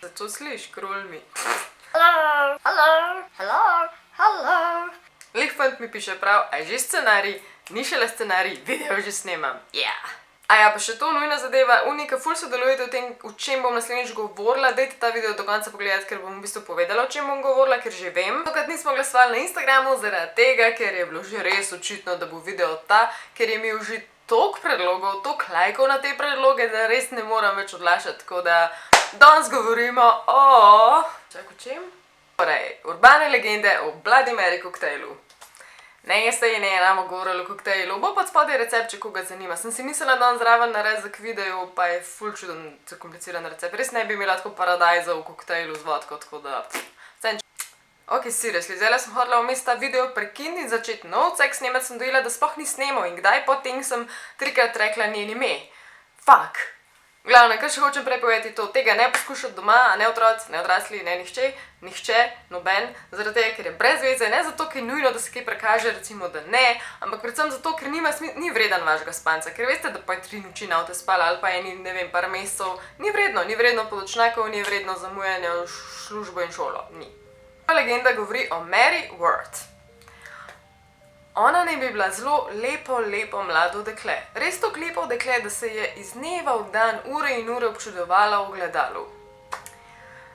Zato sliš, krul mi. Hello. Lih fant mi piše prav, a je že scenarij, ni šele scenarij, video že snemam. Aja, pa še to nujna zadeva, unika ful sodelujete v tem, o čem bom naslednjič govorila, dajte ta video do konca pogledati, ker bom v bistvu povedala, o čem bom govorila, ker že vem. Tokrat nismo glasovali na Instagramu zaradi tega, ker je bilo že res očitno, da bo video ta, ker je imel že toliko predlogov, toliko lajkov na te predloge, da res ne moram več odlašati, tako da danes govorimo o... Čakaj, o čem? Torej, urbane legende o Bloody Mary koktejlu. Ne jeste in enamo govorili o koktejlu, bo pa spodaj recept, če koga zanima. Sem si mislila danes zraven narediti k videu, pa je ful čuden, kompliciran recept. Res ne bi imela tako paradajza v koktejlu z vodko, tako da... Ok, seriously, zdaj sem hodila vmes ta video prekiniti in začeti nov odsek snemati, sem dojela, da sploh ni snemal in kdaj potem sem trikrat rekla njen ime. Fuck! Glavno, kar še hočem prej povedati to, tega ne poskušati doma, ne otroci, ne odrasli, ne nihče, noben, zaradi tega, ker je brez veze, ne zato, ker je nujno, da se kaj prekaže, recimo, da ne, ampak predvsem zato, ker ni vreden vašega spanca, ker veste, da pa je 3 noči na avte spala ali pa eni, ne vem, par mesecev, ni vredno podočnjakov, ni vredno zamujanja v službo in šolo, ni. Legenda govori o Mary Ward. Ona naj bi bila zelo lepo mlado dekle. Res tako lepo dekle, da se je iz dneva v dan ure in ure občudovala v ogledalu.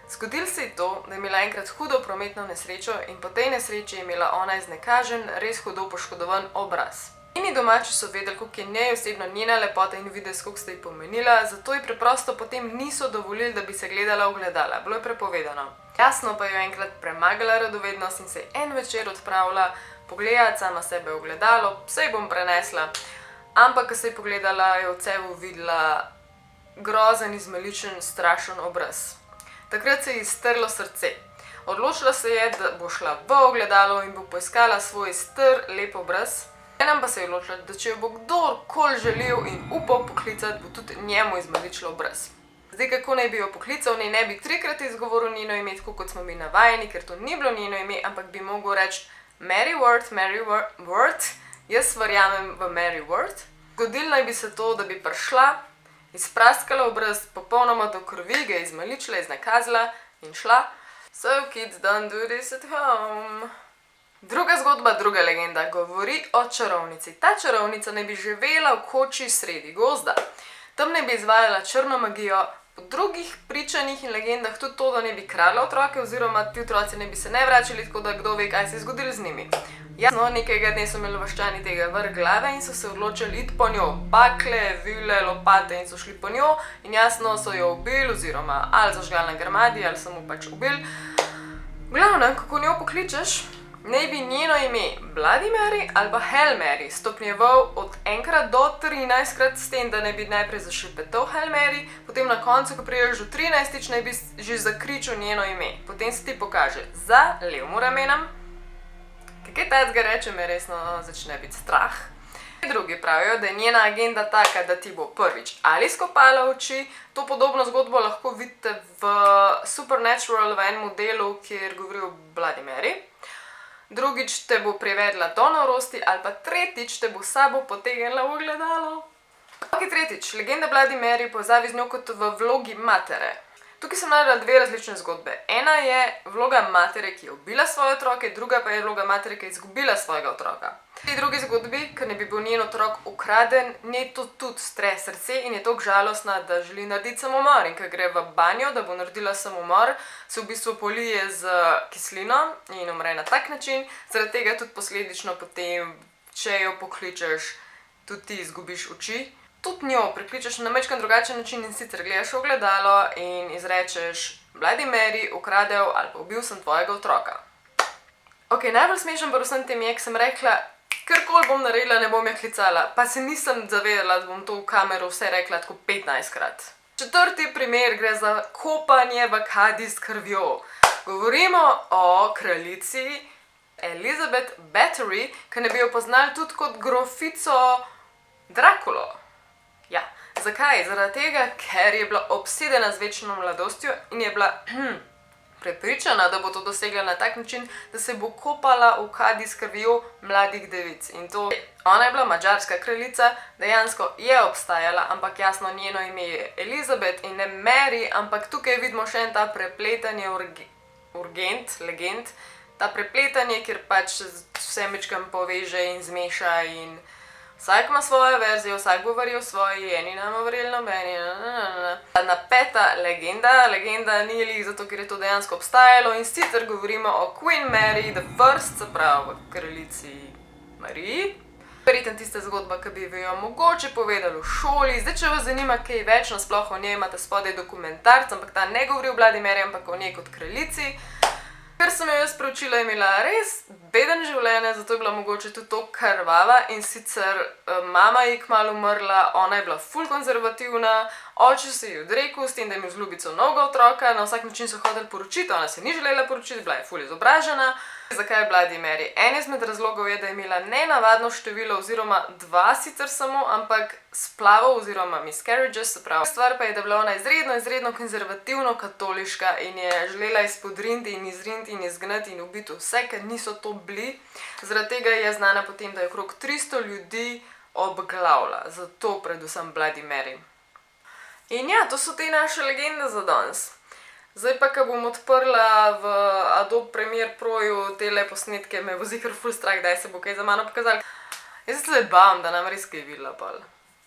Zgodilo se je to, da je imela enkrat hudo prometno nesrečo in po tej nesreči je imela ona iznekažen, res hudo poškodovan obraz. Njeni domači so vedeli, koliko je njej osebno njena lepota in videz, koliko sta ji pomenila, zato ji preprosto potem niso dovolili, da bi se gledala v ogledala. Bilo je prepovedano. Jasno pa je enkrat premagala radovednost in se je en večer odpravila pogledati sama sebe v ogledalo, saj bom prenesla, ampak ko se je pogledala, je v cevu videla grozen, izmaličen, strašen obraz. Takrat se je iztrlo srce. Odločila se je, da bo šla v ogledalo in bo poiskala svoj lep obraz. Enem pa se je odločila, da če jo bo kdorkoli želel in upal poklicati, bo tudi njemu izmaličilo obraz. Zdaj, kako naj bi jo poklical, ne bi 3-krat izgovoril njeno ime, tako kot smo mi navajeni, ker to ni bilo njeno ime, ampak bi mogel reči Mary Ward, jaz verjamem v Mary Ward. Zgodilo naj bi se to, da bi prišla, izpraskala obraz popolnoma do krvi, ga izmaličila, iznakazila in šla. So kids don't do this at home. Druga zgodba, druga legenda, govori o čarovnici. Ta čarovnica naj bi živela v koči sredi gozda. Tam naj bi izvajala črno magijo, po drugih pričanjih in legendah tudi to, da ne bi kradla otroke oziroma ti otroci ne bi se ne vračali, tako da kdo ve, kaj se je zgodilo z njimi. Jasno, nekega dne so imeli vaščani tega vrh glave in so se odločili iti po njo. Bakle, vile, lopate in so šli po njo in jasno so jo ubili oziroma ali zažgali na grmadi ali samo pač ubili. Glavno, kako njo pokličeš, naj bi njeno ime Bloody Mary ali pa Hail Mary stopnjeval od 1 do 13-krat s tem, da naj bi najprej zašepetal Hail Mary, potem na koncu, ko priješ do 13-tič, naj bi že zakričal njeno ime. Potem se ti pokaže za levom ramenom. Kaj tacga reče, me resno začne biti strah. Drugi pravijo, da je njena agenda taka, da ti bo prvič ali skopala oči, to podobno zgodbo lahko vidite v Supernatural v enem delu, kjer govori o Bloody Mary. Drugič te bo privedla do norosti ali pa tretjič te bo s sabo potegnila v ogledalo. Ok, tretjič, legenda Bloody Mary povezavi z njo kot v vlogi matere. Tukaj sem naredila 2 različne zgodbe. Ena je vloga matere, ki je ubila svoje otroke, druga pa je vloga matere, ki je izgubila svojega otroka. V tej drugi zgodbi, ker ne bi bil njen otrok ukraden, njej to tudi stre srce in je toliko žalostna, da želi narediti samomor. In ko gre v banjo, da bo naredila samomor, se v bistvu polije z kislino in umre na tak način. Zaradi tega tudi posledično potem, če jo pokličeš, tudi ti izgubiš oči. Tudi njo prikličeš na majčkeno drugačen način in sicer gledaš v ogledalo in izrečeš Bloody Mary, ukradel ali pa ubil sem tvojega otroka. Ok, najbolj smešen pa vsem tem je, ko sem rekla, karkoli bom naredila, ne bom jo klicala, pa se nisem zavedala, da bom to v kamero vse rekla tako 15-krat. 4. primer gre za kopanje v kadi s krvjo. Govorimo o kraljici Elizabeth Bathory, ki ne bi jo poznali tudi kot grofico Draculo. Ja, zakaj? Zaradi tega, ker je bila obsedena z večno mladostjo in je bila prepričana, da bo to dosegla na tak način, da se bo kopala v kadi s krvjo mladih devic. In to, ona je bila madžarska kraljica, dejansko je obstajala, ampak jasno njeno ime je Elizabeth in ne Mary, ampak tukaj vidimo še en ta prepletanje legend, ta prepletanje, kjer pač vse mečkam poveže in zmeša in vsak ima svojo verzijo, vsak bo verjel svoji, eni nama verjeli nobeni. Napeta legenda ni lih zato, ker je to dejansko obstajalo in sicer govorimo o Queen Mary the First, se pravi kraljici Mariji. Verjetno tista zgodba, ki bi jo mogoče povedali v šoli. Zdaj, če vas zanima kaj več nasploh o njej, imate spodaj dokumentarc, ampak ta ne govori o Bloody Mary, ampak o njej kot kraljici. Ker sem jo jaz preučila, je imela res beden življenje, zato je bila mogoče tudi to krvava in sicer mama je kmalu umrla, ona je bila ful konzervativna, oče se je odrekel s tem, da je imel z ljubico novega otroka, na vsak način so hoteli poročiti, ona se ni želela poročiti, bila je ful izobražena. Zakaj je Bloody Mary? En izmed razlogov je, da je imela nenavadno število oziroma 2 sicer samo, ampak splavov oziroma miscarriages, se pravi. Stvar pa je, da je bila ona izredno konzervativno katoliška in je želela izpodriniti in izriniti in izgnati in ubiti vse, ker niso to bili. Zaradi tega je znana potem, da je okrog 300 ljudi obglavila, zato predvsem Bloody Mary. In ja, to so te naše legende za danes. Zdaj pa, ko bom odprla v Adobe Premiere Proju tele posnetke, me bo ziher ful strah, daj se bo kaj za mano pokazali. Jaz se bam, da nam res kaj videla pol.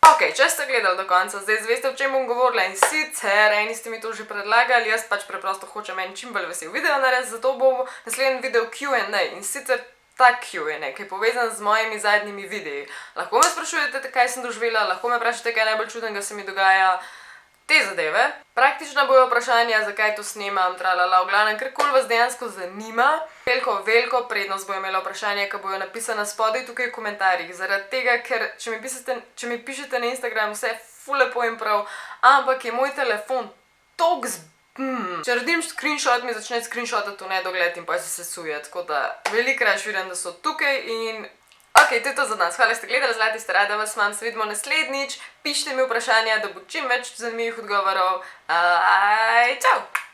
Ok, če ste gledali do konca, zdaj zveste, o čem bom govorila in sicer, eni ste mi to že predlagali, jaz pač preprosto hočem en čim bolj vesel video narediti, zato bom naslednji video Q&A in sicer ta Q&A, ki je povezan z mojimi zadnjimi videi. Lahko me sprašujete, kaj sem doživela, lahko me vprašate, kaj najbolj čudnega se mi dogaja, te zadeve. Praktično bojo vprašanja, zakaj to snemam, tralala, v glavnem, karkoli vas dejansko zanima. Veliko prednost bojo imela vprašanja, ki bojo napisana spodaj tukaj v komentarjih. Zaradi tega, ker če mi pišete na Instagram, vse ful lepo in prav, ampak je moj telefon toliko če naredim screenshot, mi začne screenshotati v nedogled in pa se sesuje, tako da veliko raje vidim, da so tukaj in ok, to je to za danes. Hvala, ste gledali, zlati ste rada vas imam, se vidimo naslednjič. Pišite mi vprašanja, da bo čim več zanimivih odgovorov. Čau!